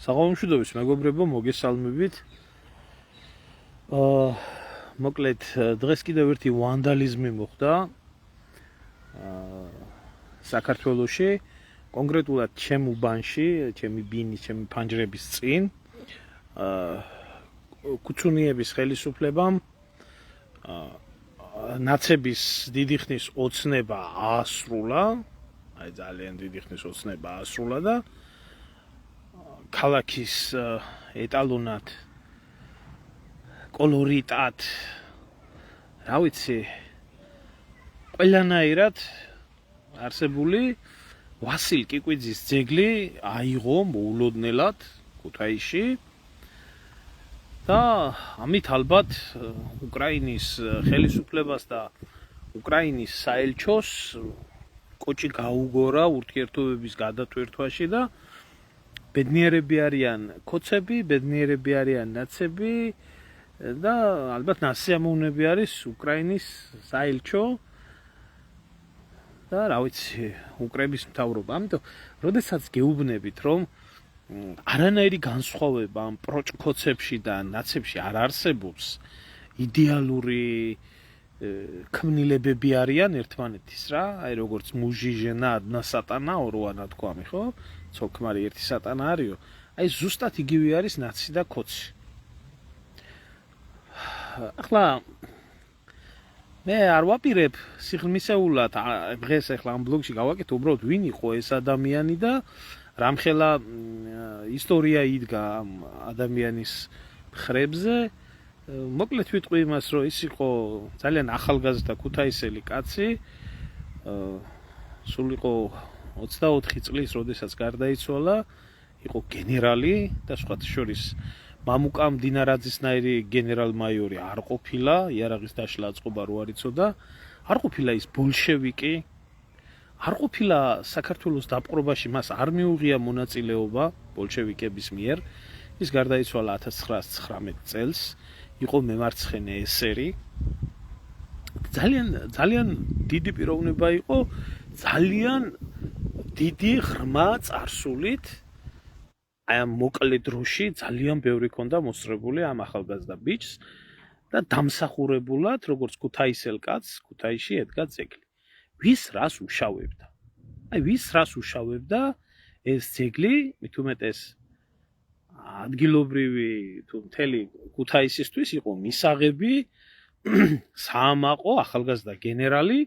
საღამომშვიდობის მეგობრებო, მოგესალმებით. მოკლედ დღეს კიდევ ერთი ვანდალიზმი მოხდა საქართველოში, კონკრეტულად ჩემ უბანში, ჩემი ბინის, ჩემი ფანჯრების წინ. კუცუნიების ხელისუფლებამ ნაცების დიდი ხნის ოცნება აასრულა, აი ძალიან დიდი ხნის ოცნება აასრულა და ქალაქის ეტალონად კოლორიტად რა ვიცი ყველანაირად არსებული ვასილ კიკვიძის ძეგლი აიღო მოულოდნელად ქუთაისში და ამით ალბათ უკრაინის ხელისუფლებას და უკრაინის საელჩოს კოჭი გაუგორა ურთიერთობების გადატვირთვაში და ბედნიერები არიან კოცები, ბედნიერები არიან ნაცები და ალბათ ნასიამოვნები არის უკრაინის საელჩო და რა ვიცი, უკრაინის მთავრობა. ამიტომ, როდესაც გეუბნებით, რომ არანაირი განსხვავება ამ პროჭკოცებში და ნაცებში არ არსებობს, იდეალური ქმნილებები არიან ერთმანეთის რა, აი როგორც მუჟი, ჟენა, одна სატანა, ორო ანათქვამი, ხო? ცოლ-ქმარი ერთი სატანა არისო. აი ზუსტად იგივე არის ნაცი და კოცი. ახლა მე არ ვაპირებ სიღრმისეულად დღეს ახლა ამ ბლოგში გავაკეთე უბრალოდ ვინ იყო ეს ადამიანი და რამხელა ისტორია იდგა ამ ადამიანის მხრებზე. მოკლედ ვიტყვი იმას, რომ ის იყო ძალიან ახალგაზრდა ქუთაისელი კაცი. სულ იყო 24 წლის, როდესაც გარდაიცვალა, იყო გენერალი და სხვათა შორის მამუკა მდინარაძისნაირი გენერალ-მაიორი არ ყოფილა, იარაღის დაშლა აწყობა რო არ იცოდა, არ ყოფილა ის ბოლშევიკი, არ ყოფილა საქართველოს დაპყრობაში, მას არ მიუღია მონაწილეობა ბოლშევიკების მიერ. ის გარდაიცვალა 1919 წელს, იყო მემარცხენე ესერი. ძალიან დიდი პიროვნება იყო, ძალიან დიდი ღრმა წარსულით. აი ამ მოკლე დროში ძალიან ბევრი ქონდა მოსწრებული ამ ახალგაზრდა ბიჭს და დამსახურებულად, როგორც ქუთაისელ კაცს, ქუთაისში ედგა ძეგლი. ვის რას უშავებდა? აი ვის რას უშავებდა ეს ძეგლი, მით უმეტეს ადგილობრივი თუ მთელი ქუთაისისთვის იყო მისაღები საამაყო ახალგაზრდა გენერალი,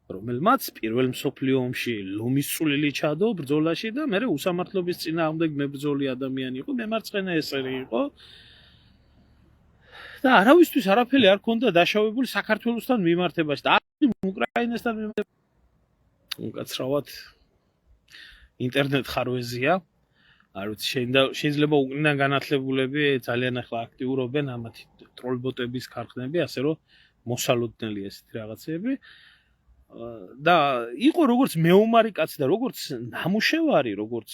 რომელმაც პირველ მსოფლიო ომში ლომის წვლილი ჩადო ბრძოლაში და მერე უსამართლობის წინააღმდეგ მებრძოლი ადამიანი იყო, მემარცხენე ესერი იყო. და არავისთვის არაფერი არ ქონდა დაშავებული საქართველოსთან მიმართებაში და უკრაინასთან მიმართებაში. უკაცრავად ინტერნეტ ხარვეზია. არ ვიცი, შეიძლება უკრაინიდან განათლებულები ძალიან ახლა აქტიურობენ ამათი ტროლბოტების ქარხნები, ასე რომ მოსალოდნელი ესეთი რაღაცები. და იყო როგორც მეომარი კაცი და როგორც ნამუშევარი, როგორც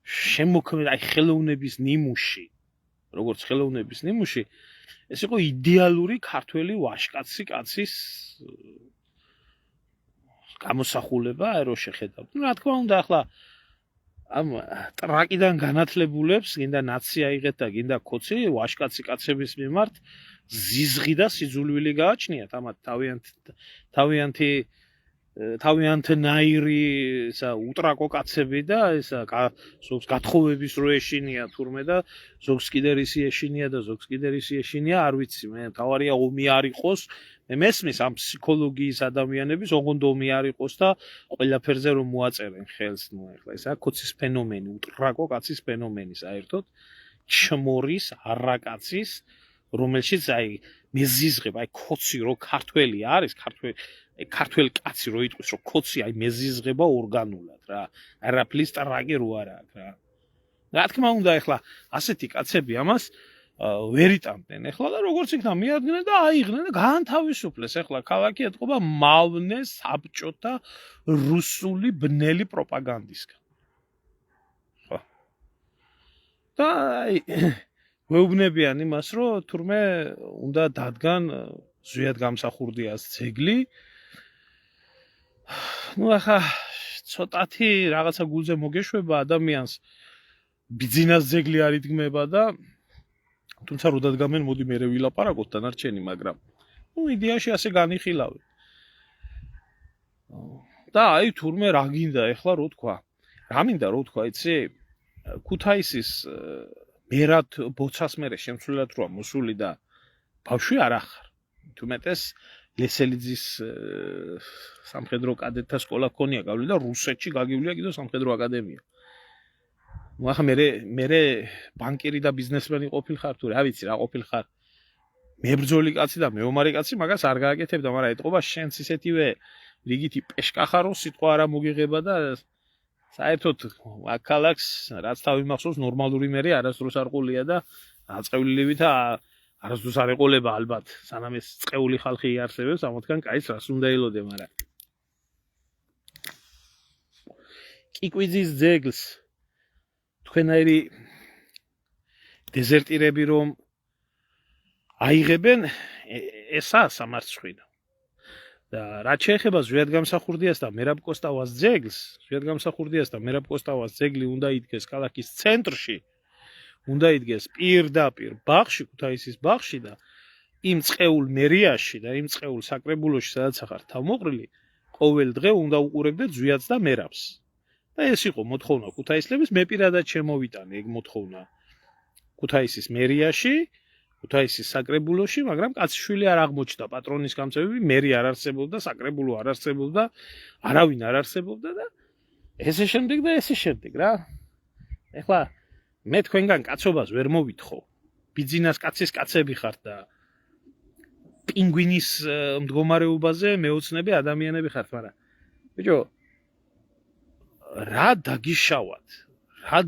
შემოქმედი, აი ხელოვნების ნიმუში, როგორც ხელოვნების ნიმუში, ეს იყო იდეალური ქართველი ვაჟკაცი კაცის გამოსახულება, აი რო შეხედავთ. რა თქმა უნდა, ახლა ამ ტრაკიდან განათლებულებს, გინდა ნაცი აიღეთ და გინდა კოცი, ვაჟკაცი კაცების მიმართ ზიზღი და სიძულვილი გააჩნიათ, ამათ თავიანთნაირი ისა უტრაკო კაცები და ისა ზოგს გათხოვების რო ეშინია თურმე და ზოგს კიდე რისი ეშინია და ზოგს კიდე რისი ეშინია, არ ვიცი, მე თავარია ომი არ იყოს. მე მესმის ამ ფსიქოლოგიის ადამიანების, ოღონდ ომი არ იყოს და ყველაფერზე რომ მოაწერენ ხელს, ნუ ახლა ეს არის კოცის ფენომენი, უტრაკო კაცის ფენომენი საერთოდ, ჩმორის არაკაცის, რომელშიც აი მეზიზღება, აი კოცი რო ქართველი არის, ქართველი კაცი რო იტყვის, რომ კოცი აი მეზიზღება ორგანულად რა. არაფლის ტრაკი რო არა აქვს რა. რა თქმა უნდა, ახლა ასეთი კაცები ამას ვერ იტამდნენ. ახლა და როგორც იქნა მიადგნენ და აიღნენ და გაანთავისუფლეს. ახლა ქალაქი ეთყობა მავნე საბჭოთა რუსული ბნელი პროპაგანდისგან. ხო. და აი ვეუბნებიან იმას, რომ თურმე უნდა დადგან ზვიად გამსახურდიას ძეგლი. ნუ ახლა ცოტათი რაღაცა გულზე მოგეშვება ადამიანს ბიძინას ძეგლი არ იდგმება და თუმცა რო დადგამენ მოდი მე ვილაპარაკოთ დანარჩენი მაგრამ იდეაში ასე განიხილავენ და აი თურმე რა გინდა ეხლა რო თქვა რა მინდა რო თქვა იცი ქუთაისის მერად ბოცას მერე შემცვლელად როა მოსული და ბავშვი არ ახარ თუმეტეს ლესელიძის სამხედრო კადეტთა სკოლა ქონია გავლი და რუსეთში გაგივლია კიდევ სამხედრო აკადემია ახლა მე ბანკირი და ბიზნესმენი ყოფილხარ თუ რა ვიცი რა ყოფილხარ მებრძოლი კაცი და მეომარი კაცი მაგას არ გააკეთებდა მაგრამ ეთყობა შენც ისეთივე რიგითი პეშკახარო სიტყვა არა მოგიღება და საერთოდ აქალაკს რაც თავი მახსოვს ნორმალური მერე არასდროს არ ყოლია და აწევლივით არასდროს არ ეყოლება ალბათ სანამ ეს წეული ხალხი იარსებებს ამოთქან კაის რას უნდა ელოდე მაგრამ კიკვიძის ძეგლს თქვენაირი დეზერტირები რომ აიღებენ ესაა სამარცხვინო და რაც შეეხება ზვიადგამსახურდიას და მერაბ კოსტავას ძეგლს ზვიადგამსახურდიას და მერაბ კოსტავას ძეგლი უნდა იდგეს ქალაქის ცენტრში უნდა იდგეს პირდაპირ ბაღში ქუთაისის ბაღში და იმ წყეულ მერიაში და იმ წყეულ საკრებულოში სადაც ახარ თავმოყრილი ყოველ დღე უნდა უყურებდეთ ზვიადს და მერაბს და ეს იყო მოთხოვნა ქუთაისლების მე პირადად შემოვიტანე ეგ მოთხოვნა ქუთაისის მერიაში ქუთაისის საკრებულოში მაგრამ კაციშვილი არ აღმოჩნდა პატრონის გამწევები მერი არ არსებობდა საკრებულო არ არსებობდა არავინ არ არსებობდა და ესე შემდეგ რა ეხლა მე თქვენგან კაცობას ვერ მოვითხოვ ბიძინას კაცის კაცები ხართ და პინგვინის მდგომარეობაზე მეოცნები ადამიანები ხართ მაგრამ ბიჭო რა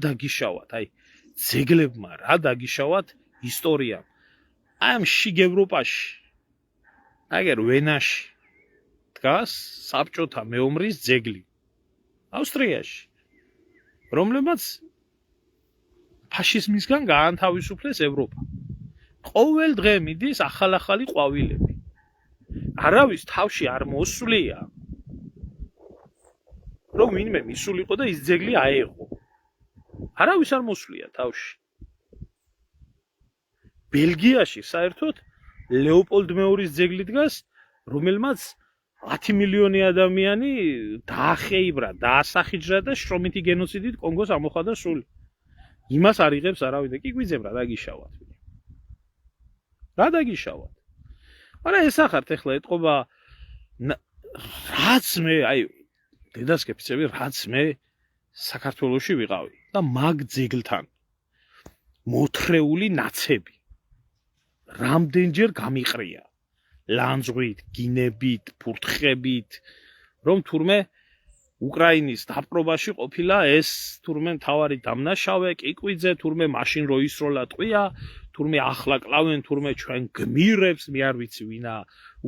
დაგიშავათ აი ძეგლებმა რა დაგიშავათ ისტორიამ ამ შიგ ევროპაში აგერ ვენაში დგას საბჭოთა მეომრის ძეგლი ავსტრიაში რომლებმაც ფაშიზმისგან გაანთავისუფლეს ევროპა ყოველ დღე მიდის ახალ-ახალი ყვავილები არავის თავში არ მოსვლია რომ ვინმე მისულიყო და ის ძეგლი აეღო არავის არ მოსვლია თავში ბელგიაში საერთოდ ლეოპოლდ მეორის ძეგლი დგას რომელმაც 10 მილიონი ადამიანი დაახეიბრა დაასახიჯრა და შრომითი გენოციდით კონგოს ამოხადა სული იმას არ იღებს არავინ და კიკვიძემ რა დაგიშავათ მაგრამ ეს ახართ ეხლა ეთყობა რაც მე აი დედასკეფიცები რაც მე საქართველოში ვიყავი და მაგ ძეგლთან მოთხრეული ნაცები რამდენჯერ გამიყრია ლანძღვით, გინებით, ფურთხებით რომ თურმე უკრაინის დაპყრობაში ყოფილა ეს თურმე მთავარი დამნაშავე კიკვიძე თურმე მაშინ რო ისროლა ტყვია თურმე ახლა კლავენ თურმე ჩვენ გმირებს მე არ ვიცი ვინა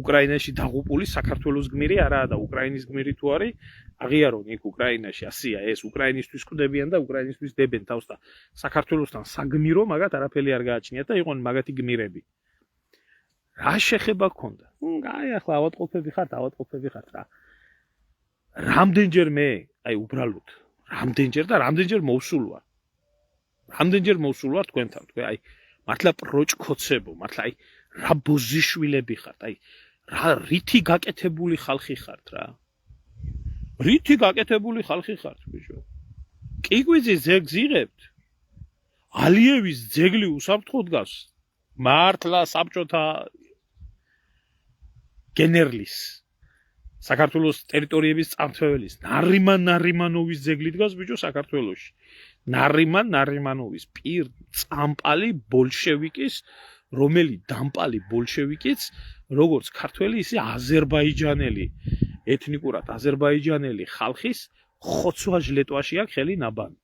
უკრაინაში დაღუპული საქართველოს გმირი არაა და უკრაინის გმირი თუ არის აღიარონ იქ უკრაინაში ასია ეს უკრაინისთვის კვდებიან და უკრაინისთვის დებენ თავს და საქართველოსთან საგმირო მაგათ არაფერი არ გააჩნიათ და იყვნენ მაგათი გმირები რა შეხება გქონდა აი ახლა ავადმყოფები ხართ რა რამდენჯერ მე აი უბრალოდ რამდენჯერ მოვსულ ვარ თქვენთან თქვენ აი მართლა პროჭკოცებო მართლა აი რა ბოზიშვილები ხართ აი რა რითი გაკეთებული ხალხი ხართ რა ბიჭო კიკვიძის ძეგლს იღებთ ალიევის ძეგლი უსაფრთხო დგას მართლა საბჭოთა გენერლის საქართველოს ტერიტორიების წამთველის ნარიმანოვის ძეგლი დგას ბიჭო საქართველოში ნარიმანოვის პირ წამპალი ბოლშევიკის რომელი დამპალი ბოლშევიკიც როგორც ქართველი ისე აზერბაიჯანელი ეთნიკურად აზერბაიჯანელი ხალხის ხოცვა ჟლეტვაში აქვს ხელი ნაბანი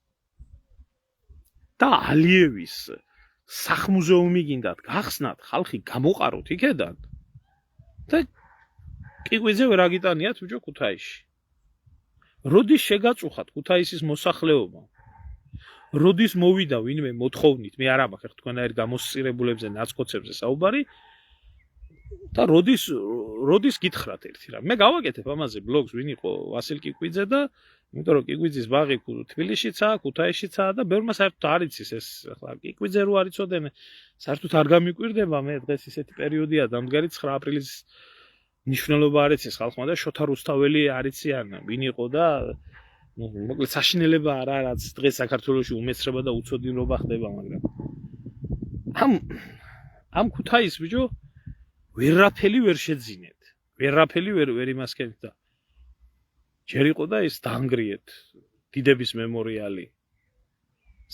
და ალიევის სახმუზეუმი გინდათ გახსნათ ხალხი გამოყაროთ იქედან და კიკვიძე ვერ აგიტანიათ ბიჭო ქუთაისში როდის შეგაწუხათ ქუთაისის მოსახლეობა როდის მოვიდა ვინმე მოთხოვნით მე არ ამახერ თქვენაერ გამოსწირებულებზე ნაცკოცებზე საუბარი და როდის გითხრათ ერთი რამ მე გავაკეთებ ამაზე ბლოგს ვინ იყო ვასილ კიკვიძე და იმიტომ რომ კიკვიძის ბაღი თბილისშიცაა, ქუთაისშიცაა და ბევრმა საერთოდ არ იცის ეს ახლა კიკვიძე რო არ იცოდენ, საერთოდ არ გამიკვირდება მე დღეს ისეთი პერიოდია დამდგარი 9 აპრილის ნიშნულობა არ იცის ხალხმა და შოთა რუსთაველი არ იციან ვინ იყო და მოკლედ საშინელება არა რაც დღეს საქართველოში უმეცრება და უცოდინრობა ხდება მაგრამ ამ ქუთაის ბიჭო ვერაფერი ვერ შეძინეთ ვერაფერი ვერ იმასკენთ და ჯერ იყო და ის დაანგრიეთ დიდების მემორიალი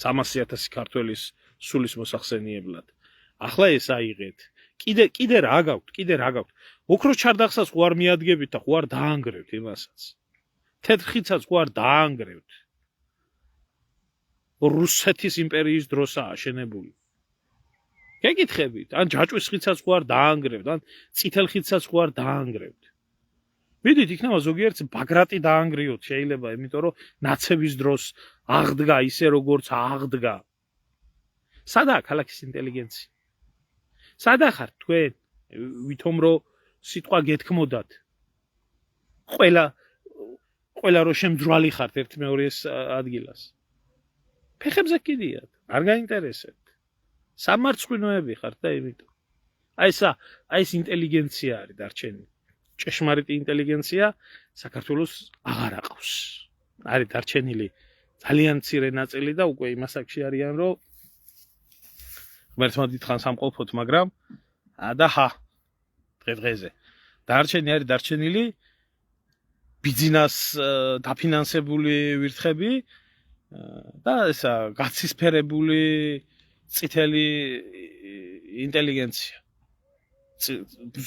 300,000 ქართველის სულის მოსახსენიებლად ახლა ეს აიღეთ კიდე რა გაქვთ ოქროს ჩარდახსაც ხო არ მიადგებით და ხო არ დაანგრევთ იმასაც თეთრხიცაც ხო არ დაანგრევთ რუსეთის იმპერიის დროსაა აშენებული გეკითხებით ან ჯაჭვის ხიცაც ხო არ დაანგრევთ ან წითელ ხიცაც ხო არ დაანგრევთ მიდით იქნება ზოგიერთს ბაგრატი დაანგრიოთ შეიძლება იმიტომ რომ ნაცების დროს აღდგა ისე როგორც აღდგა სადაა ქალაქის ინტელიგენცია სადა ხართ თქვენ ვითომ რომ სიტყვა გეთქმოდათ ყველა რო შემძრვალი ხართ ერთ მეორეს ადგილას ფეხებზე კიდიათ არ გაინტერესებთ სამარცხვინოები ხართ და იმიტომ აი ეს ინტელიგენცია არის დარჩენილი ჭეშმარიტი ინტელიგენცია საქართველოს აღარ აყავს არის დარჩენილი ძალიან მცირე ნაწილი და უკვე იმას აქში არიან რომ ღმერთმა დიდხანს ამყოფოთ მაგრამ და დღეზე დარჩენილი ბიზნეს დაფინანსებული ვირთხები და ესა გაცისფერებული წითელი ინტელიგენცია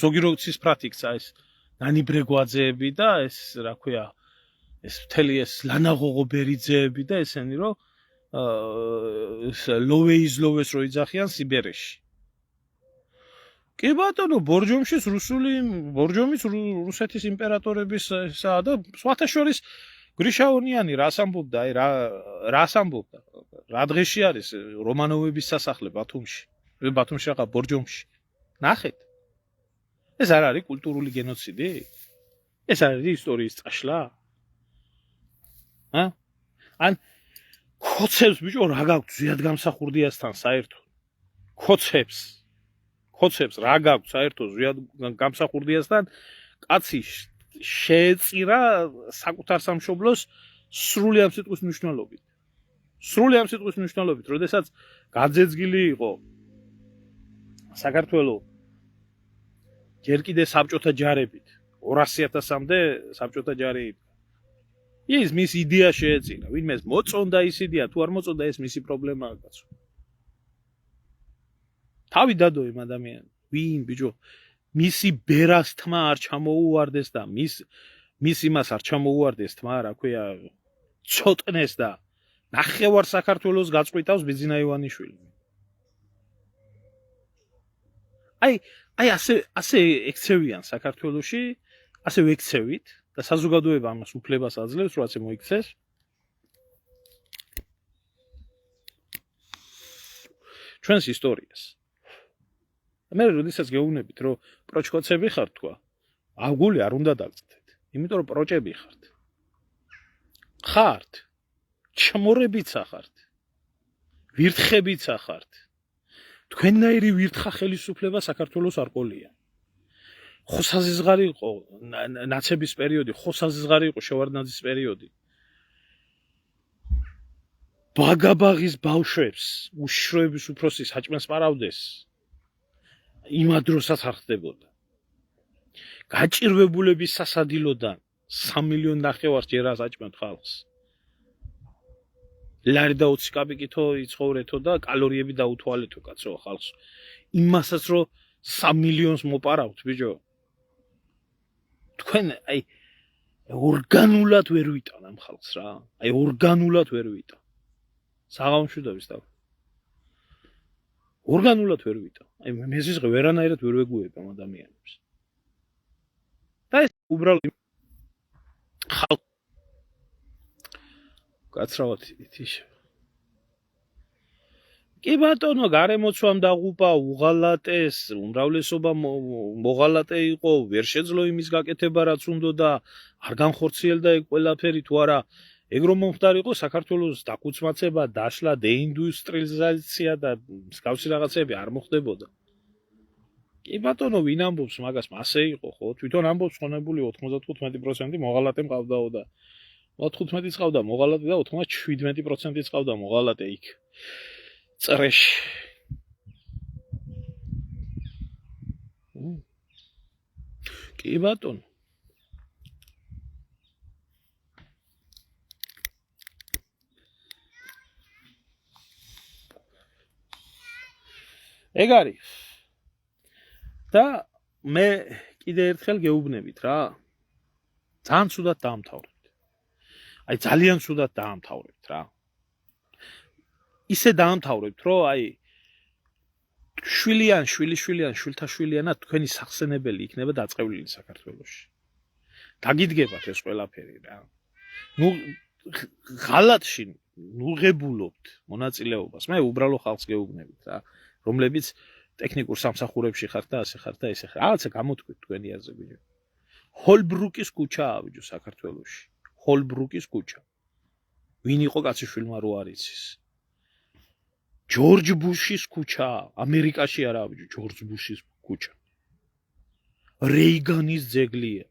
ზოგი რო ცისფრად იქცა ეს ნანიბრეგვაძეები და ეს რა ქვია ეს მთელი ეს ლანაღოღო ბერიძეები და ესენი რომ ლოვეის რო იძახიან სიბერეში კი ბატონო ბორჯომშიც ბორჯომის რუსეთის იმპერატორებისა და სხვათა შორის გრიშაონიანი რას ამბობდა რა დღეში არის რომანოვების სასახლე ბათუმში რა ბორჯომში ნახეთ ეს არ არის კულტურული გენოციდი ეს არის ისტორიის წაშლა ან ხოცებს ბიჭო რა გაქვთ ზიად გამსახურდიასთან საერთოდ ხოცებს რა გაქვთ საერთოდ ზიად გამსახურდიასთან კაცი შეეწირა საკუთარ სამშობლოს სრული ამ სიტყვის მნიშვნელობით როდესაც გაძეძგილი იყო საქართველოს ჯერ კიდე საბჭოთა ჯარებით 200,000-მდე საბჭოთა ჯარი ის მის იდეა შეეწირა ვინმეს მოწონდა ის იდეა თუ არ მოწონდა ეს მისი პრობლემაა კაცო თავი დადო იმ ადამიანს ვინ ბიჭო მისი ბერას თმა არ ჩამოუვარდეს და მის იმას არ ჩამოუვარდეს თმა რა ქვია ცოტნეს და ნახევარ საქართველოს გაწყვიტავს ბიძინა ივანიშვილი აი ასე ექცევიან საქართველოში ასე ვექცევით და საზოგადოება ამას უფლებას აძლევს რომ ასე მოიქცეს ჩვენს ისტორიას მე როდესაც გეუბნებით რომ პროჩკოცები ხართ თქვა აღგული არ უნდა დაგწდეთ იმიტომ რომ პროჭები ხართ ჩმორებიც ხართ ვირთხებიც ხართ თქვენნაირი ვირთხა ხელისუფლება საქართველოს არ ყოლია ხოსაზიზღარი იყო ნაცების პერიოდი ხოსაზიზღარი იყო შევარდნაძის პერიოდი ბაგაბაღის ბავშვებს უშიშროების უფროსი საჭმელს პარავდეს იმადროსაც არ ხდებოდა გაჭირვებულების სასადილოდან 3,5 მილიონი ჯერა საჭმელთ ხალხს ლარი და 20 კაპიკითო იცხოვრეთო და კალორიები დაუთვალეთო კაცო ხალხს იმასაც რომ 3 მილიონს მოპარავთ ბიჭო თქვენ აი ორგანულად ვერ ვიტან ამ ხალხს რა აი ორგანულად ვერ ვიტან საღამოშვიდობის და ორგანულად ვერ ვიტან აი მეზიზღე ვერანაირად ვერ ვეგუებ ამ ადამიანებს და ეს უბრალოდ ხალხ კაცრავად ითიშა კი ბატონო გარემოცვამ დაღუპა უღალატეს უმრავლესობა მოღალატე იყო ვერ შეძლო იმის გაკეთება რაც უნდოდა არ განხორციელდა ეგ ყველაფერი თუ არა ეგ რომ მომხდარიყო საქართველოს დაკუცმაცება, დაშლა, დეინდუსტრიალიზაცია და მსგავსი რაღაცები არ მოხდებოდა. კი ბატონო, ვინ ამბობს მაგას, მასე იყო ხო? თვითონ ამბობს ხონებული 95% მოღალატე მყავდაო და 15 წავდა მოღალატე და 97% წავდა მოღალატე იქ. წრეში. კი ბატონო. ეგ არის. და მე კიდე ერთხელ გეუბნებით რა. ძალიან ცუდად დაამთავრებთ. აი ძალიან ცუდად დაამთავრებთ რა. ისე დაამთავრებთ, რომ აი შვილთაშვილიანად თქვენი სახსენებელი იქნება დაწყევლილი საქართველოში. დაგიდგებათ ეს ყველაფერი რა. ნუ ღალატში ნუღებულობთ მონაწილეობას. მე უბრალო ხალხს გეუბნებით რა, რომლებიც ტექნიკურ სამსახურებში ხართ და ასე ხართ და ესე ხართ. რაღაცა გამოთქვით თქვენი აზრები. ჰოლბრუკის ქუჩაა ბიჭო საქართველოში. ჰოლბრუკის ქუჩა. ვინ იყო კაციშვილმა რო არ იცის? ჯორჯ ბუშის ქუჩა, ამერიკაში არა ბიჭო, ჯორჯ ბუშის ქუჩა. რეიგანის ძეგლია.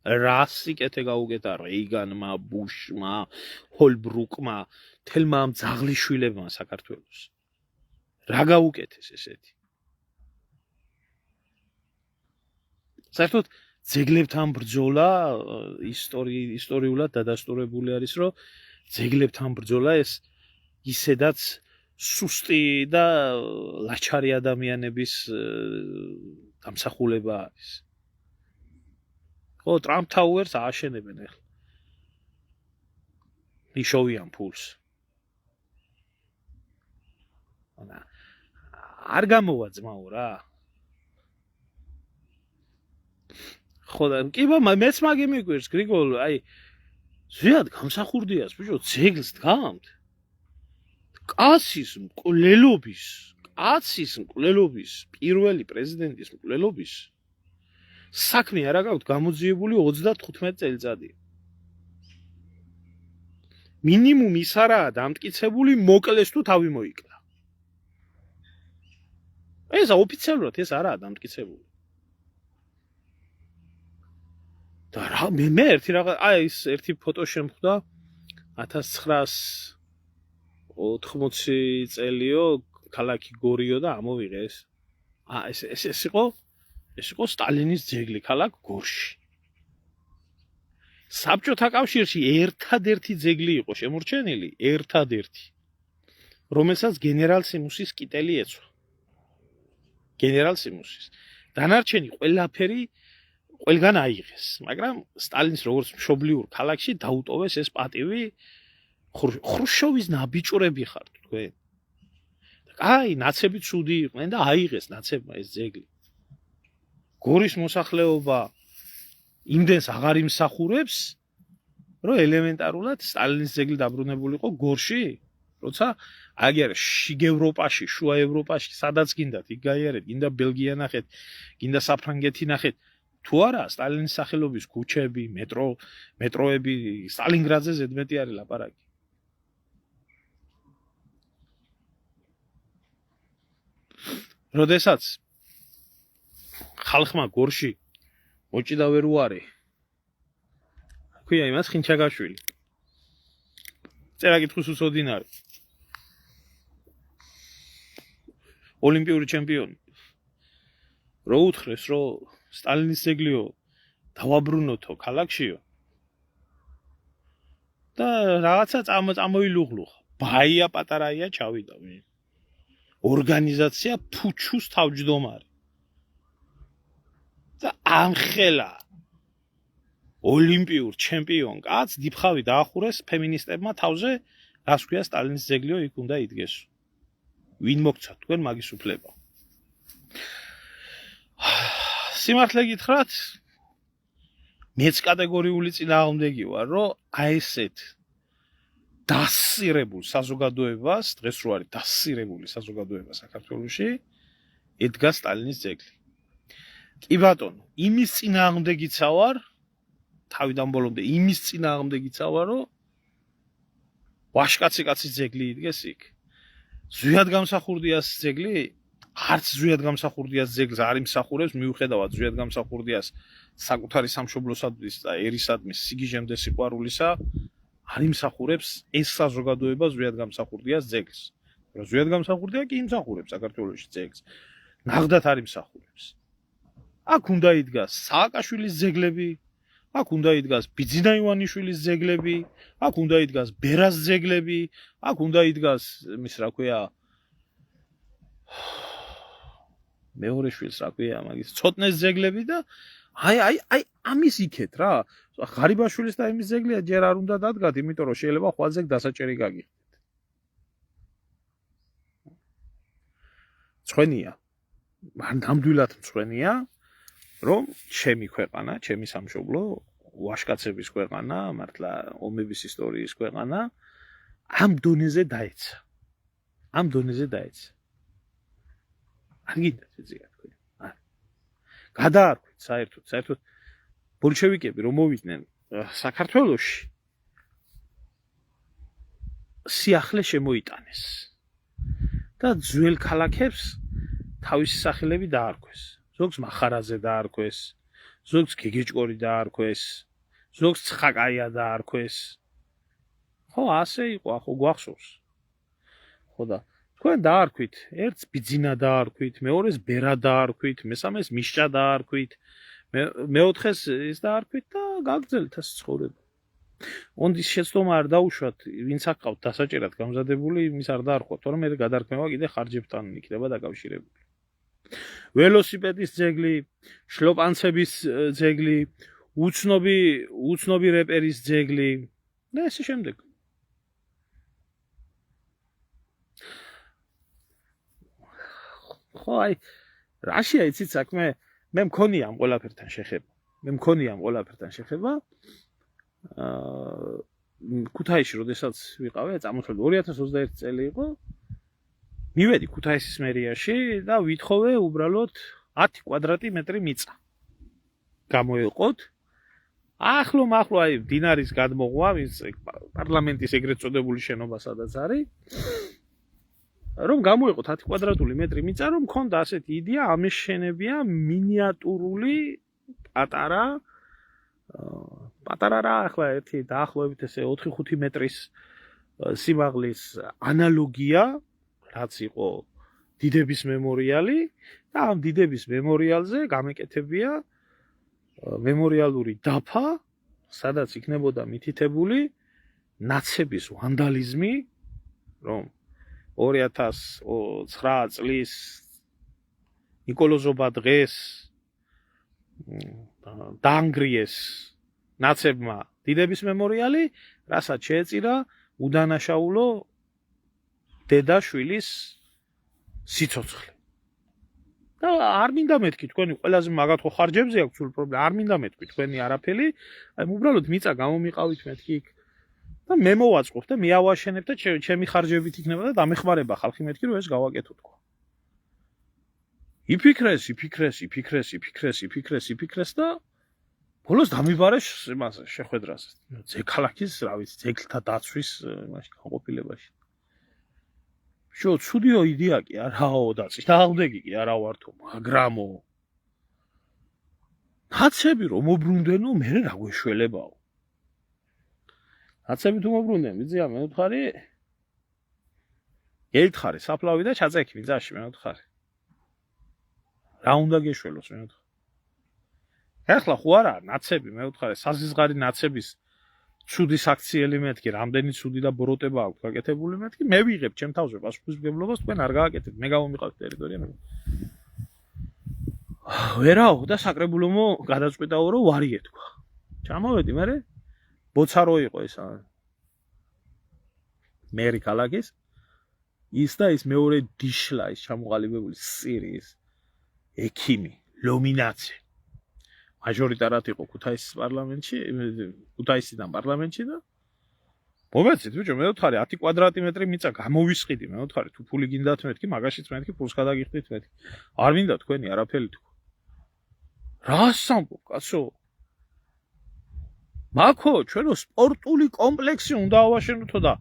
რა სიკეთე გაუგეთა რეიგანმა, ბუშმა, ჰოლბრუკმა, თელმა ამ ძაღლიშვილებმა საქართველოს. რა გაუკეთეს ესეთი? საერთოდ ძეგლებთან ბრძოლა ისტორიულად დადასტურებული არის, რომ ძეგლებთან ბრძოლა ეს ისედაც სუსტი და ლაჩარი ადამიანების დამსახულება არის. ხო, ტრამპ თაუერს ააშენებენ ახლა. ნიშოვიან ფულს. არ გამოვა ძმაო რა. ხო და კი მეც მაგი მიგვირს გრიგოლ, აი ზიად გამსახურდიას ბიჭო ძეგლს დგამთ. კაცის მკვლელობის პირველი პრეზიდენტის მკვლელობის საქმე არა გაქვთ გამოძიებული 35 წელიწადი. მინიმუმ ის არაა დამტკიცებული მოკლეს თუ თავი მოიკლა. ეს ოფიციალურად ეს არაა დამტკიცებული. და რა მე ერთი რაღაც აი ეს ერთი ფოტო შემხვდა 1980 წელიო ქალაქი გორიო და ამოვიღეს. ეს იყო სტალინის ძეგლი ქალაქ გორში. საბჭოთა კავშირში ერთადერთი ძეგლი იყო შემორჩენილი, ერთადერთი, რომელსაც გენერალ სიმუსის კიტელი ეცვა. გენერალ სიმუსის. დანარჩენი ყველაფერი ყველგან აიღეს, მაგრამ სტალინის როგორც მშობლიურ ქალაქში დაუტოვეს ეს პატივი. ხრუშჩოვის ნაბიჭვრები ხართ თქვენ. აი, ნაცები ცუდი იყვნენ და აიღეს ნაცებმა ეს ძეგლი. გორის მოსახლეობა იმდენს აღარ იმსახურებს, რომ ელემენტარულად სტალინის ძეგლი დაბრუნებული იყო გორში, როცა აგერ შიგ ევროპაში, შუა ევროპაში, სადაც გინდათ, იქ გაიარეთ, გინდა ბელგია ნახეთ, გინდა საფრანგეთი ნახეთ. თუ არა, სტალინის სახელობის ქუჩები, მეტროები, სტალინგრადზე ზედმეტი არის ლაპარაკი. როდესაც ხალხმა გორში მოჭიდა ვერ უარი. ქვია იმას ხინჩაგაშვილი. წერა კითხვის უსოდინარი. ოლიმპიური ჩემპიონი. რო უთხრეს, რომ სტალინის ძეგლიო დავაბრუნოთო ქალაქშიო. და რაღაცა წამოილუღლუხა. ბაია პატარაია ჩავიდა. ორგანიზაცია ფუჩუს თავმჯდომარე. და ამხელა ოლიმპიურ ჩემპიონ კაცს დიფხავი დაახურეს ფემინისტებმა თავზე, რას ქვია სტალინის ძეგლიო იქ უნდა იდგეს. ვინ მოგცა თქვენ მაგის უფლება? სიმართლე გითხრათ, მეც კატეგორიული წინააღმდეგი ვარ, რომ აი ესეთ დასირებულ საზოგადოებას, დღეს რო არის დასირებული საზოგადოება საქართველოში, ედგა სტალინის ძეგლი. კი ბატონო, იმის წინააღმდეგიცა ვარ, თავიდან ბოლომდე იმის წინააღმდეგიცა ვარ, რომ ვაშკაცი კაცის ძეგლი იდგეს იქ. ზვიად გამსახურდიას ძეგლი, არც ზვიად გამსახურდიას ძეგლს არ იმსახურებს, მიუხედავად ზვიად გამსახურდიას საკუთარი სამშობლოსადმის და ერისადმის სიგიჟემდე სიყვარულისა, არ იმსახურებს ეს საზოგადოება ზვიად გამსახურდიას ძეგლს. რომ ზვიად გამსახურდია კი იმსახურებს საქართველოში ძეგლს. ნახდათ არ იმსახურებს. აქ უნდა იდგას სააკაშვილის ძეგლები, აქ უნდა იდგას ბიძინა ივანიშვილის ძეგლები, აქ უნდა იდგას ბერას ძეგლები, აქ უნდა იდგას მის რა ქვია მეორე შვილს რა ქვია მაგის ცოტნეს ძეგლები და აი ამის იქეთ რა. ღარიბაშვილის და იმის ძეგლია ჯერ არ უნდა დადგათ, იმიტომ რომ შეიძლება ხვალზე დასაჭერი გაგიხდეთ. მწვენია. ნამდვილად მწვენია, რომ ჩემი ქვეყანა, ჩემი სამშობლო, ვაშკაცების ქვეყანა, მართლა ომების ისტორიის ქვეყანა ამ დონეზე დაეცა. ამ დონეზე დაეცა. არ გინდა შეძია თქვენ. არ. გადაარქვით საერთოდ ბოლშევიკები რომ მოვიდნენ საქართველოში სიახლე შემოიტანეს და ძველ ქალაქებს თავისი სახელები დაარქვეს. ზოგს მახარაძე დაარქვეს, ზოგს გეგეჭკორი დაარქვეს, ზოგს ცხაკაია დაარქვეს. ხო, ასე იყო, ხო გვახსოვს. ხო და თქვენ დაარქვით, ერთს ბიძინა დაარქვით, მეორეს ბერა დაარქვით, მესამეს მიშჭა დაარქვით, მეოთხეს ის დაარქვით და გაგრძელეთ ეს ცხოვრება. ონდის შეცდომა არ დაუშვათ, ვინც აკყავთ დასაჭერად გამზადებული, იმის არ დაარქვათ, თორემ მე გადარქმევა კიდე ხარჯებთან იქნება დაკავშირებული. ველოსიპედის ძეგლი, შლოპანცების ძეგლი, უცნობი რეპერის ძეგლი და ესე შემდეგ. ხო, აი, რაშია იცით საქმე, მე მქონია ამ ყველაფერთან შეხება. ქუთაისში, როდესაც ვიყავე, წამოთვლი 2021 წელი იყო. მივედი ქუთაისის მერიაში და ვითხოვე უბრალოდ 10 კვადრატიმეტრი მიწა. გამოეყოთ. ახლო აი დინარის გადმოღვა, ის პარლამენტის ეგრეთ წოდებული შენობა სადაც არის. რომ გამოეყოთ 10 კვადრატული მეტრი მიწა, რომ მქონდა ასეთი იდეა, ამეშენებია მინიატურული პატარა რა, ახლა ერთი დაახლოებით ესე 4-5 მეტრის სიმაღლის ანალოგია, რაც იყო დიდების მემორიალი და ამ დიდების მემორიალზე გამეკეთებია მემორიალური დაფა, სადაც იქნებოდა მითითებული ნაცების ვანდალიზმი, რომ 2009 წლის ნიკოლოზობა დღეს დაანგრიეს ნაცებმა დიდების მემორიალი, რასაც შეეწირა უდანაშაულო დედა შვილის სიცოცხლე. და არ მინდა მეთქი თქვენი ყველაზე მაგათ ხო ხარჯებზე აქვს სულ პრობლემა, არ მინდა მეთქი თქვენი არაფერი, აი უბრალოდ მიწა გამომიყავით მეთქი იქ და მე მოვაწყობ და მეავაშენებ და ჩემი ხარჯებით იქნება და დამეხმარება ხალხი მეთქი რომ ეს გავაკეთო თქვა. იფიქრეს და ბოლოს დამიბარეს იმას შეხვედრაზე. ძეგლქალაქის, რა ვიცი, ძეგლთა დაცვის იმაში განყოფილებაში. შო, ცუდიო იდეა კი არაო და წინააღმდეგი კი არა ვართო, მაგრამო ნაცები რომ მობრუნდენო, მე რა გვეშველებაო. ნაცები თუ მობრუნდნენ, ვიძია მე ვთხარი. ერთხარი საფლავი და ჩაწექი ვიძაში მე ვთხარი. რა უნდა გეშველოს მე ვთხარი. ეხლა ხო არა, ნაცები მე ვთხარი, საზღარი ნაცების ცუდი საქციელი მეთქი, რამდენი ცუდი და ბოროტება აქვს გაკეთებული მეთქი, მე ვიღებ ჩემ თავზე პასუხისმგებლობას, თქვენ არ გააკეთებთ, მე გამომიყავთ ტერიტორია. ვერაო და საკრებულომო გადაწყვიტაო რომ ვარიე თქვა. ჩამოვედი მე ბოცარო იყო ეს მერი ქალაქის ის და ის მეორე დიშლა ის ჩამოყალიბებული სირიის ექიმი ლომინაცი მაჟორიტარად იყო ქუთაისის პარლამენტში, ქუთაისიდან პარლამენტში და მომეცით ბიჭო, მე ვთხარი 10 კვადრატიმეტრი მიწა გამოვისყიდი, მე ვთხარი თუ ფული გინდათ მეთქი, მაგაშიც მეთქი, ფულს გადაგიხდით მეთქი. არ მინდა თქვენი არაფერი თქვა. რა სამბობ, კაცო? მაქო ჩვენო სპორტული კომპლექსი უნდა ავაშენოთო და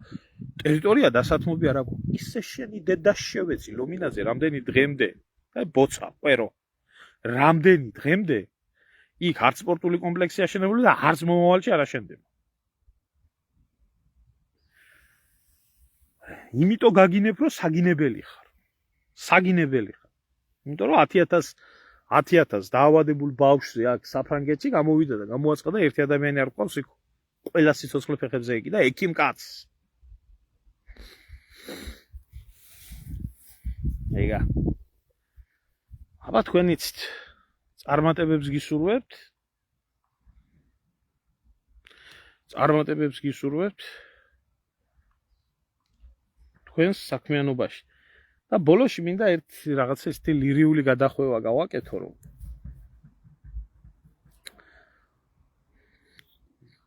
ტერიტორია დასათმობი არ აქვს. ისე შენი დედა შევეცი ლომინაზე რამდენი დღემდე. აი ბოცა, ყვერო. რამდენი დღემდე იქ არც სპორტული კომპლექსი აშენებული და არც მომავალში არ აშენდება. იმიტომ გაგინებ რომ საგინებელი ხარ. საგინებელი ხარ. იმიტომ რომ 10,000 დაავადებულ ბავშვზე აქ საფრანგეთში გამოვიდა და გამოაცხადა ერთი ადამიანი არ ყავს იქ ყველა სიცოცხლე ფეხებზე ეკი და ექიმ კაცს. ეგა. აბა თქვენ იცით წარმატებებს გისურვებთ? წარმატებებს გისურვებთ თქვენს საქმიანობაში. და ბოლოში მინდა ერთი რაღაცა ისეთი ლირიული გადახვევა გავაკეთო, რომ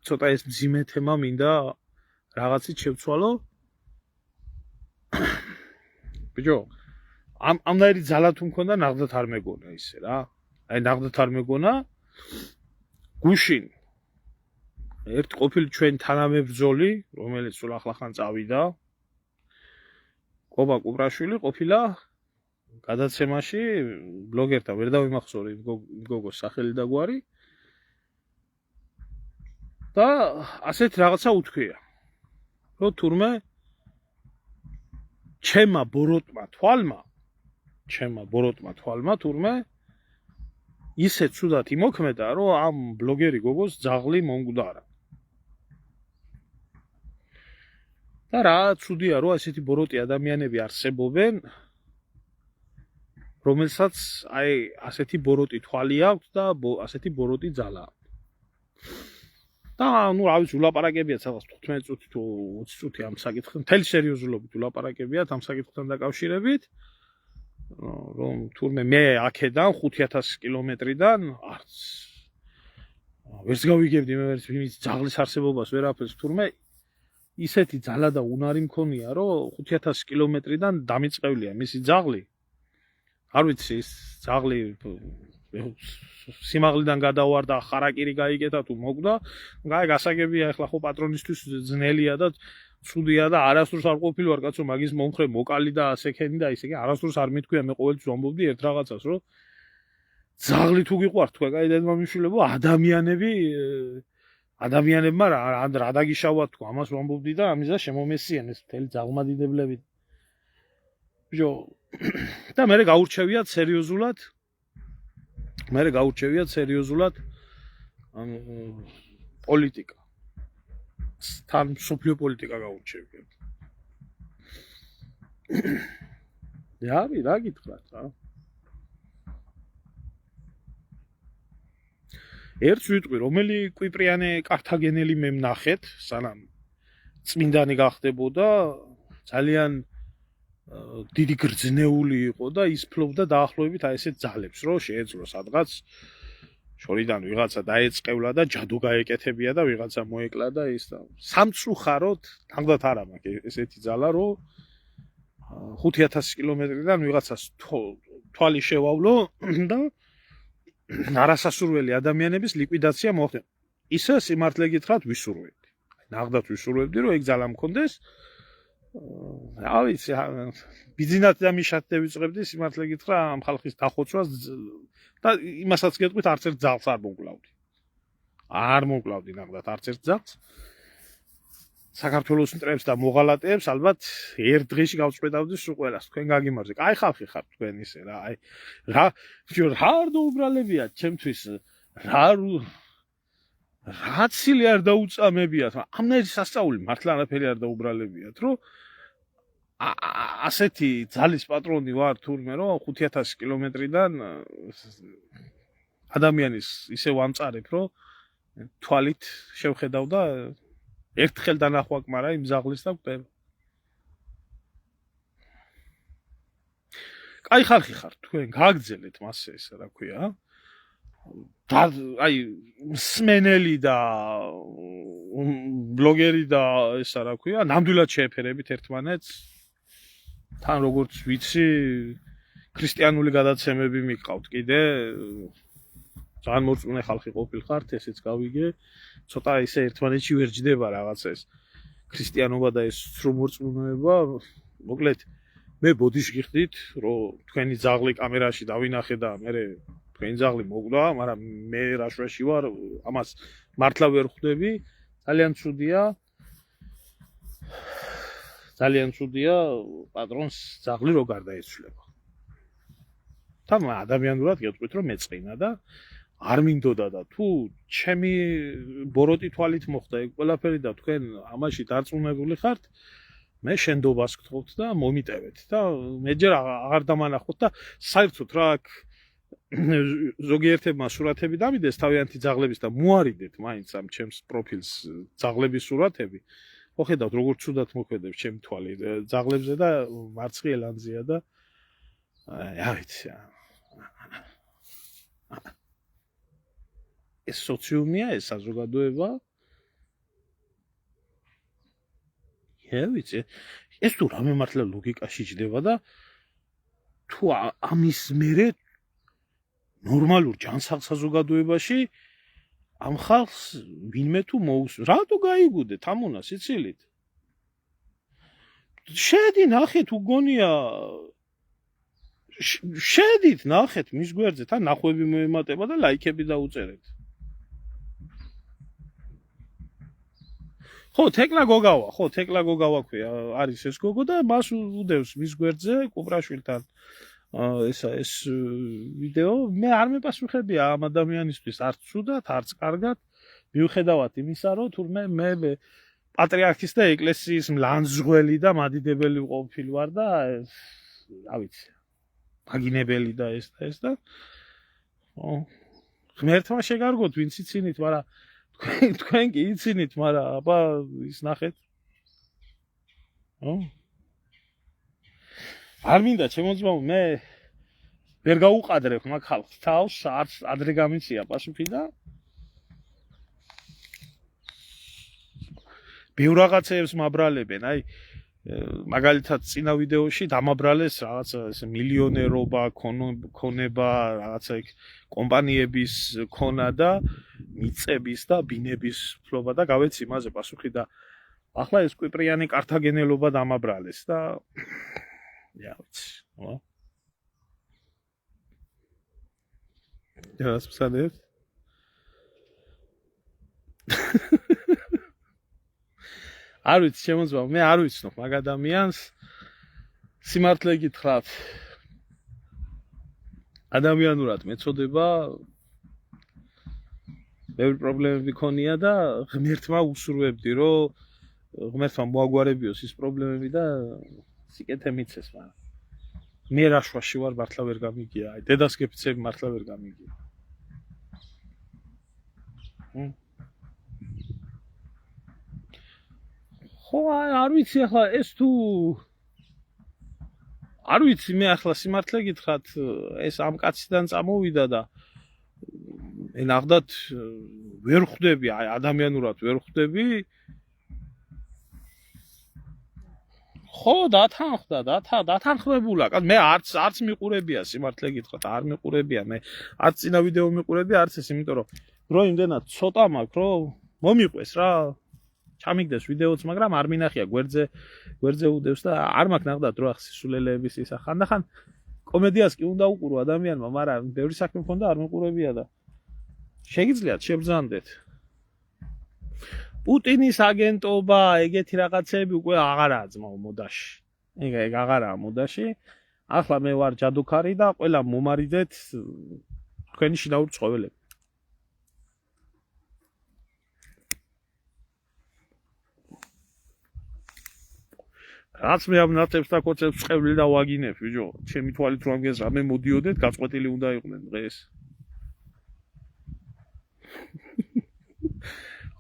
ცოტა ეს მძიმე თემა მინდა რაღაცით შევცვალო. ბიჭო, ამნაირი ძალა თუ მქონდა ნახდათ არ მეგონა ისე რა. აი ნახდათ არ მეგონა გუშინ ერთ ყოფილი ჩვენ თანამებრძოლი, რომელიც სულ ახლახან წავიდა, კობა კუპრაშვილი ყოფილა გადაცემაში ბლოგერთა ვერ დავიმახსოვრე იმ გოგოს სახელი და გვარი და ასეთ რაღაცა უთქვია, რომ თურმე ჩემმა ბოროტმა თვალმა თურმე ისე ცუდად იმოქმედა, რომ ამ ბლოგერი გოგოს ძაღლი მომკვდარა. და რა ცუდია, რომ ასეთი ბოროტი ადამიანები არსებობენ, რომელსაც აი ასეთი ბოროტი თვალი აქვს და ასეთი ბოროტი ძალა. და ნუ რა ვიცი, ულაპარაკებიათ სადღაც 15 წუთი თუ 20 წუთი ამ საკითხთან, მთელი სერიოზულობით ულაპარაკებიათ ამ საკითხთან დაკავშირებით, რომ თურმე მე აქედან 5000 კილომეტრიდან არც ვერც გავიგებდი მე ვერც იმის ძაღლის არსებობას ვერაფერს, თურმე ისეთი ძალა და უნარი მქონია, რომ 5000 კილომეტრიდან დამიწყევლია მისი ძაღლი. არ ვიცი, ის ძაღლი სიმაღლიდან გადავარდა, ხარაკირი გაიგეთა თუ მოკვდა. აი გასაგებია, ახლა ხო პატრონისთვის ძნელია და ცუდია და არასდროს არ ყოფილი ვარ კაცო მაგის მომხრე მოკალი და ასექენი და ისე კი არასდროს არ მithქვია, მე ყოველთვის ვამბობდი ერთ რაღაცას, რომ ძაღლი თუ გიყვართ თქვენ, აი დედმამიშვილებო, ადამიანებმა რა დაგიშავათ თქო, ამას ვამბობდი და ამისა შემომესიან ეს მთელი ძაღლმადიდებლები. ბიჭო, და მე გაურჩევიათ სერიოზულად პოლიტიკა. თან მსოფლიო პოლიტიკა გაურჩევიათ. რა გითხრათ რა? ერთს ვიტყვი, რომელი კვიპრიანე კართაგენელი მე ვნახეთ, სანამ წმინდანი გახდებოდა, ძალიან დიდი გრძნეული იყო და ის ფლობდა დაახლოებით აი ესეთ ძალებს, რომ შეეძლო სადღაც შორიდან ვიღაცა დაეწყევლა და ჯადო გაეკეთებია და ვიღაცა მოეკლა და ის და სამწუხაროდ ნამდვილად არ მაქვს ესეთი ძალა, რომ 5000 კილომეტრიდან ვიღაცას თვალი შევავლო და არასასურველი ადამიანების ლიკვიდაცია მოხდეს. ისე სიმართლე გითხრათ ვისურვებდი. ნახდათ ვისურვებდი, რომ ეგ ძალა მქონდეს. რა ვიცი, ბიძინათ და მიშათ დავიწყებდი სიმართლე გითხრა ამ ხალხის დახოცვას და იმასაც გეტყვით, არც ერთ ძაღლს არ მომკლავდი. არ მომკლავდი ნახდათ არც ერთ ძაღლს. საქართველოს მტრებს და მოღალატეებს ალბათ ერთ დღეში გავწყვეტავდი სულ ყველას. თქვენ გაგიმარჯვეთ. აი ხალხი ხართ თქვენ ისე რა. აი რა არ დაუბრალებიათ ჩემთვის. რა ცილი არ დაუწამებიათ. ამნაირი სასწაული მართლა არაფერი არ დაუბრალებიათ, რომ ასეთი ძალის პატრონი ვარ თურმე, რომ 5000 კილომეტრიდან ადამიანის ისე ვამწარებ, რომ თვალით შევხედავ და ერთხელ დანახვა კმარა იმ ზაღლის და გვტება. კაი ხალხი ხართ თქვენ, გააგრძელეთ მასე ესე რა ქვია. აი მსმენელი და ბლოგერი და ესა რა ქვია, ნამდვილად შეეფერებით ერთმანეთს. თან როგორც ვიცი, ქრისტიანული გადაცემები მიყავთ კიდე. ძალიან მორწმუნე ხალხი ყოფილხართ, ესეც გავიგე. ცოტა ისე ერთმანეთში ვერ ჯდება რაღაცა ეს ქრისტიანობა და ეს სრულ მორწმუნეობა. მოკლედ მე ბოდიში გიხდით, რომ თქვენი ძაღლი კამერაში დავინახე და მე თქვენი ძაღლი მოგდა, მაგრამ მე რაშვაში ვარ, ამას მართლა ვერ ხვდები. ძალიან ცუდია პატრონს ძაღლი რო გარდაეცვლება. თან ადამიანურად გეტყვით რომ მეწყინა და არ მინდოდა და თუ ჩემი ბოროტი თვალით მოხდა ეგ ყველაფერი და თქვენ ამაში დარწმუნებული ხართ, მე შენდობას გთხოვთ და მომიტევეთ და მე ჯერ აღარ დამანახოთ და საერთოდ რა აქ ზოგიერთებმა სურათები დამიდეს თავიანთი ძაღლების და მოარიდეთ მაინც ამ ჩემს პროფილს ძაღლების სურათები. მოხედავთ როგორ ცუდად მოქმედებს ჩემი თვალი ძაღლებზე და მარცხი ელანზია და რა ვიცი ეს სოციუმია ეს საზოგადოება ვიცი ეს თუ რამე მართლა ლოგიკაში ჯდება და თუ ამის მერე ნორმალურ ჯანსაღ საზოგადოებაში ამ ხალხს ვინმე თუ მოუსმენს რატო გაიგუდეთ ამონა სიცილით შედი ნახეთ თუ გონია შედით ნახეთ მის გვერდზე თან ნახვები მოემატება და ლაიქები დაუწერეთ ხო თეკლა გოგავა ქვია არის ეს გოგო და მას უდევს მის გვერდზე კუპრაშვილთან ეს ვიდეო მე არ მეპასუხებია ამ ადამიანისთვის არც ცუდად არც კარგად მიუხედავად იმისა რომ თურმე მე პატრიარქის და ეკლესიის მლანძღველი და მადიდებელი ყოფილი ვარ და რა ვიცი მაგინებელი და ეს და ღმერთმა შეგარგოთ ვინც იცინით მაგრამ თქვენ კი იცინით მაგრამ აბა ის ნახეთ არ მინდა ჩემოძმაო მე ვერ გაუყადრებ მაგ ხალხს თავს არც ადრე გამიცია პასუხი და ბევრ რაღაცებს მაბრალებენ აი მაგალითად წინა ვიდეოში დამაბრალეს რაღაცა ეს მილიონერობა ქონება რაღაცა იქ კომპანიების ქონა და მიწების და ბინების ფლობა და გავეცი იმაზე პასუხი და ახლა ეს კვიპრიანი კართაგენელობა დამაბრალეს და ვიცი ვსწავლეთ არ ვიცი შემოძვალ მე არ ვიცნობ მაგ ადამიანს სიმართლე გითხრათ ადამიანურად მეწოდება ბევრი პრობლემები ქონია და ღმერთმა უსურვებდი რომ ღმერთმა მოაგვარებიოს ის პრობლემები და სიკეთე მიცეს მაგრამ მე რაშვაში ვარ მართლა ვერ გამიგია აი დედასკეფიცები მართლა ვერ გამიგია ხო არ ვიცი ახლა ეს თუ არ ვიცი მე ახლა სიმართლე გითხრათ ეს ამ კაციდან წამოვიდა და მე ნახდათ ვერ ხვდები აი ადამიანურად ვერ ხვდები ხო დათანხმებულა მე არც მიყურებია სიმართლე გითხრათ არ მიყურებია მე არც წინა ვიდეო მიყურებია არც ეს იმიტომ რომ დრო იმდენად ცოტა მაქვს რომ მომიყვეს რა ჩამიგდეს ვიდეოც მაგრამ არ მინახია გვერდზე უდევს და არ მაქვს ნახდათ რო ახ სისულელეების ისა ხანდახან კომედიას კი უნდა უყურო ადამიანმა მაგრამ ბევრი საქმე მქონდა არ მიყურებია და შეგიძლიათ შებრძანდეთ პუტინის აგენტობა ეგეთი რაღაცები უკვე აღარაა ძმაო მოდაში ეგ აღარაა მოდაში ახლა მე ვარ ჯადოქარი და ყველა მომარიდეთ თქვენი შინაური ცხოველები რაც მე ამ ნათებს და კოცებს წევრი და ვაგინებ ბიჭო ჩემი თვალით რომ გეზრა მე მოდიოდეთ გაწყვეტილი უნდა იყვნენ დღეს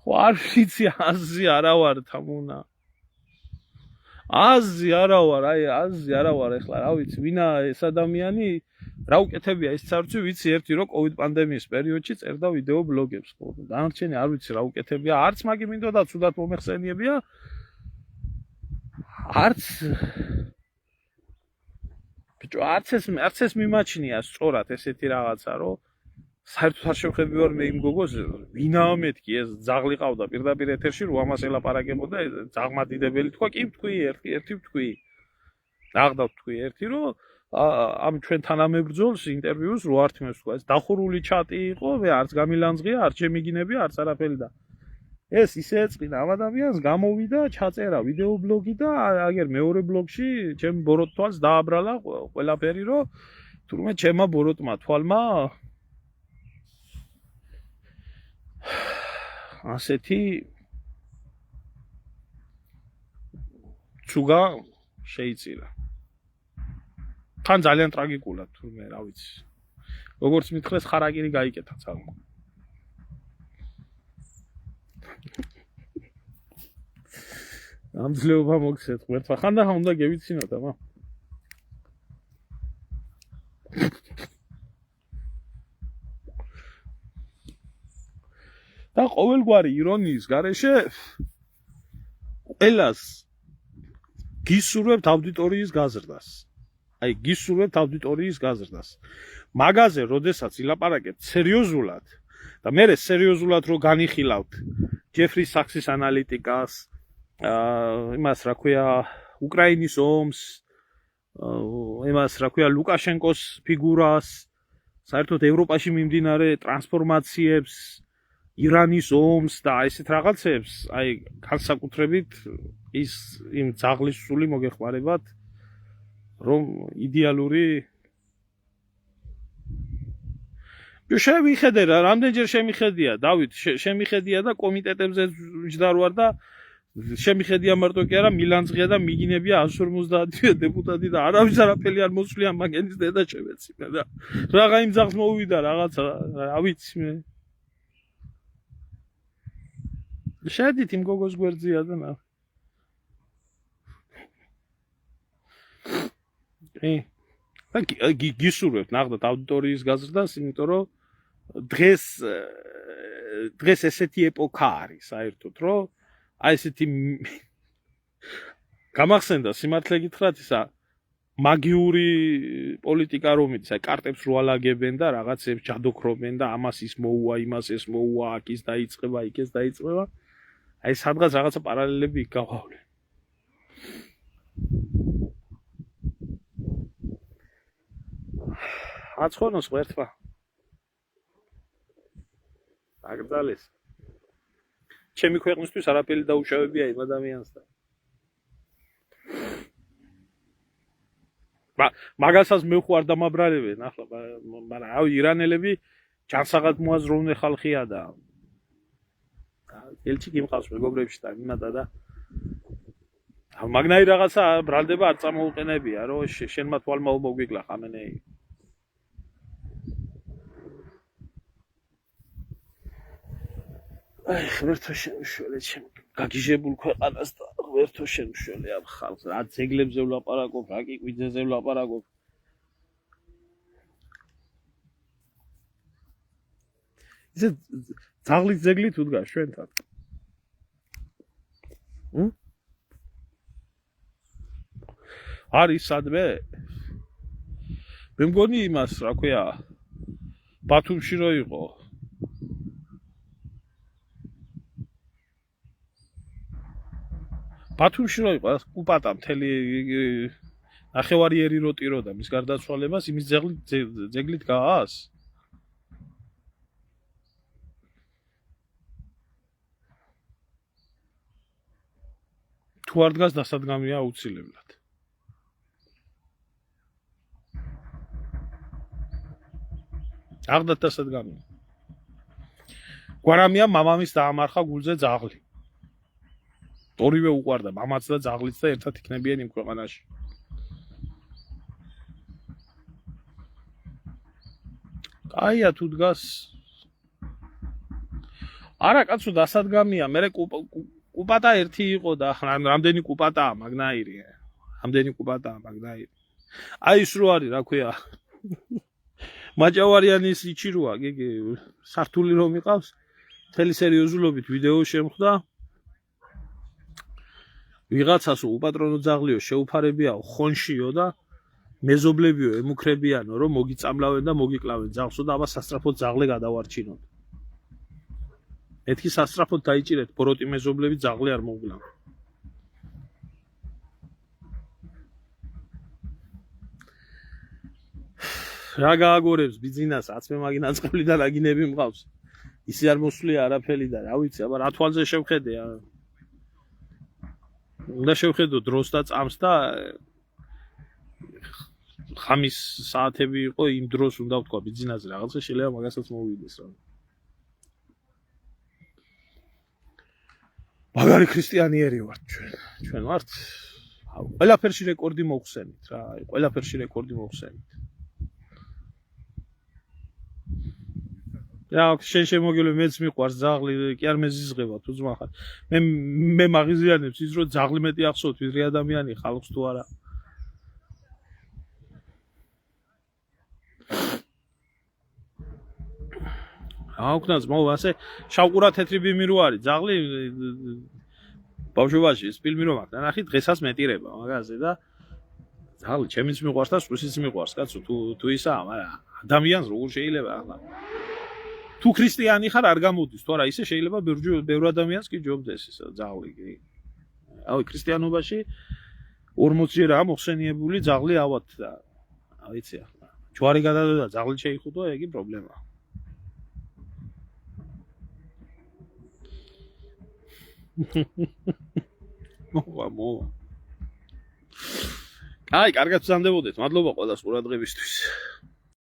ხო არ ვიცი აზი არა ვარ თამუნა აზი არა ვარ ეხლა რა ვიცი ვინა ეს ადამიანი რა უკეთებია ის წარწი ვიცი ერთი რომ კოვიდ პანდემიის პერიოდში წერდა ვიდეო ბლოგებს ხო დანარჩენი არ ვიცი რა უკეთებია არც მაგი მინდოდა ცუდად მომეხსენიებია არც ბიჭო არც ეს მიმაჩნია სწორად ესეთი რაღაცა რომ საერთოდ არ შევხედი ვარ მე იმ გოგოს ვინაა მეთქი ეს ძაღლი ყავდა პირდაპირ ეთერში 800 ელაპარაკებოდა ძაღმა დიდებელი თქვა კი ვთქვი ერთი ვთქვი აღდა ვთქვი ერთი რომ ამ ჩვენ თანამებრძოლს ინტერვიუს 8 თმეს თქვა ეს დახურული ჩატი იყო მე არც გამილანძღია არც შემიგინებია არც არაფერი და ეს ისე ეწყინა ამ ადამიანს გამოვიდა ჩაწერა ვიდეო ბლოგი და აგერ მეორე ბლოგში ჩემ ბოროტ თვალს დააბრალა ყველაფერი რომ თურმე ჩემმა ბოროტმა თვალმა ასეთი ცუგა შეიწირა თან ძალიან ტრაგიკულად თურმე რა ვიცი როგორც მითხრეს ხარაკირი გაიკეთა ცალმა ამ ძლეობა მოგცეთ ღმერთმა ხანდახან უნდა გევიცინოთ ამა და ყოველგვარი ირონიის გარეშე ყველას გისურვებთ აუდიტორიის გაზრდას აი გისურვებთ აუდიტორიის გაზრდას მაგაზე როდესაც ილაპარაკებთ სერიოზულად და მე სერიოზულად რო განიხილავთ ჯეფრი საქსის ანალიტიკას იმას რა ქვია უკრაინის ომს იმას რა ქვია ლუკაშენკოს ფიგურას საერთოდ ევროპაში მიმდინარე ტრანსფორმაციებს ირანის ომს და ესეთ რაღაცებს აი განსაკუთრებით ის იმ ძაღლის სული მოგეხმარებათ რომ იდეალური შემიხედე რა რამდენჯერ შემიხედია დავით შემიხედია და კომიტეტებზე ჯდარ ვარ და შემიხედია მარტო კი არა მილანძღია და მიგინებია 150 დეპუტატი და არავის არაფერი არ მოსვლია მაგენის დედა შევეცინე და რაღა იმ ძაღლს მოვიდა რაღაცა რა ვიცი მე შედით იმ გოგოს გვერდზია და ნა გისურვებთ ნახდათ აუდიტორიის გაზრდას იმიტომ რომ დღეს ესეთი ეპოქა არის საერთოდ რომ აი ესეთი გამახსენდა სიმართლე გითხრათ ისა მაგიური პოლიტიკა რომელიც აი კარტებს რო ალაგებენ და რაღაცებს ჯადოქრობენ და ამას ის მოუვა იმას ეს მოუვა აქ ის დაიწყება იქ ეს დაიწყება აი სადღაც რაღაცა პარალელები იქ გავავლენ აცხონოს ღერთმა აგრძალეს ჩემი ქვეყნისთვის არაფერი დაუშავებია იმ ადამიანს და მაგასაც მე ხო არ დამაბრალებენ ახლა მაგრამ აი ირანელები ჯანსაღად მოაზროვნე ხალხია და ელჩი გიმყავს მეგობრებში და იმადა და მაგნაი რაღაცა ბრალდება არ წამოუყენებია რომ შენმა თვალმა მოგვიკლა ხამენეი აი ღმერთო შემშველე ჩემ გაგიჟებულ ქვეყანას და ღმერთო შემშველე ამ ხალხს რა ძეგლებზე ვლაპარაკობ რა კიკვიძეზე ვლაპარაკობ ისე ძაღლის ძეგლი თუ დგას ჩვენთან არის სადმე მე მგონი იმას რა ქვია ბათუმში რო იყო ბათუმში რო იყო კუპატა მთელი ნახევარიერი რო ტიროდა მის გარდაცვალებას იმის ძეგლით გაას თუ არ დგას დასადგამია აუცილებლად აღდათ დასადგამია გვარამია მამამის დაამარხა გულზე ძაღლი ორივე უყვარდა მამაც და ძაღლიც და ერთად იქნებიან იმ ქვეყანაში კაია თუ დგას არა კაცო დასადგამია მე კუპატა ერთი იყო და რამდენი კუპატაა მაგნაირი რამდენი კუპატაა მაგნაირი აი ის რო არის რა ქვია მაჭავარიანის იჩიროა გიგი სართული რომ იყავს მთელი სერიოზულობით ვიდეო შემხვდა ვიღაცას უპატრონო ძაღლიო შეუფარებიაო ხონშიო და მეზობლებიო ემუქრებიანო რომ მოგიწამლავენ და მოგიკლავენ ძაღლსო და აბა სასწრაფოდ ძაღლე გადავარჩინოთ. მეთქი სასწრაფოდ დაიჭირეთ ბოროტი მეზობლები ძაღლი არ მოგვლავ. რა გააგორებს ბიძინას აცმე მაგინა წყლი და რაგინები მყავს. ისე არ მოსვლია არაფერი და რა ვიცი, აბა რა თვალზე შევხედე. უნდა შევხედო დროს და წამს და ხამის საათები იყო იმ დროს უნდა ვთქვა ბიძინაზე რაღაცა შეიძლება მაგასაც მოვიდეს რა. მაგარი ქრისტიანიერი ვართ ჩვენ ვართ. ყველაფერში რეკორდი მოვხსენით რა, ყველაფერში რეკორდი მოვხსენით. რა შენ შემოგილე მეც მიყვარს ძაღლი კი არ მეზიზღება თუ ძმა ხარ. მე მაღიზიანებს ის რომ ძაღლი მეტი ახსოვთ ვიდრე ადამიანი ხალხს თუ არა. აუკნაც მო ასე შავყურა თეთრი ბიმი რო არის ძაღლი ბავშვობაში ეს ფილმი რომ აქ ნახი დღესაც მეტირება მაგაზე და ძაღლი ჩემიც მიყვარს და სულიც მიყვარს კაცო თუ ისაა მაგრამ ადამიანს როგორ შეიძლება ახლა თუ ქრისტიანი ხარ არ გამოდის თუ არა ისე შეიძლება ბევრ ადამიანს კი ჯობდეს ისა ძაღლი კი აი ქრისტიანობაში 40 ჯერაა მოხსენიებული ძაღლი ავად და ვიცი ახლა ჯვარი გადადო და ძაღლი შეიხუტო ეგი პრობლემაა. მოვა. აი, კარგად ვზამდებოდეთ. მადლობა ყველას ყურადღებისთვის.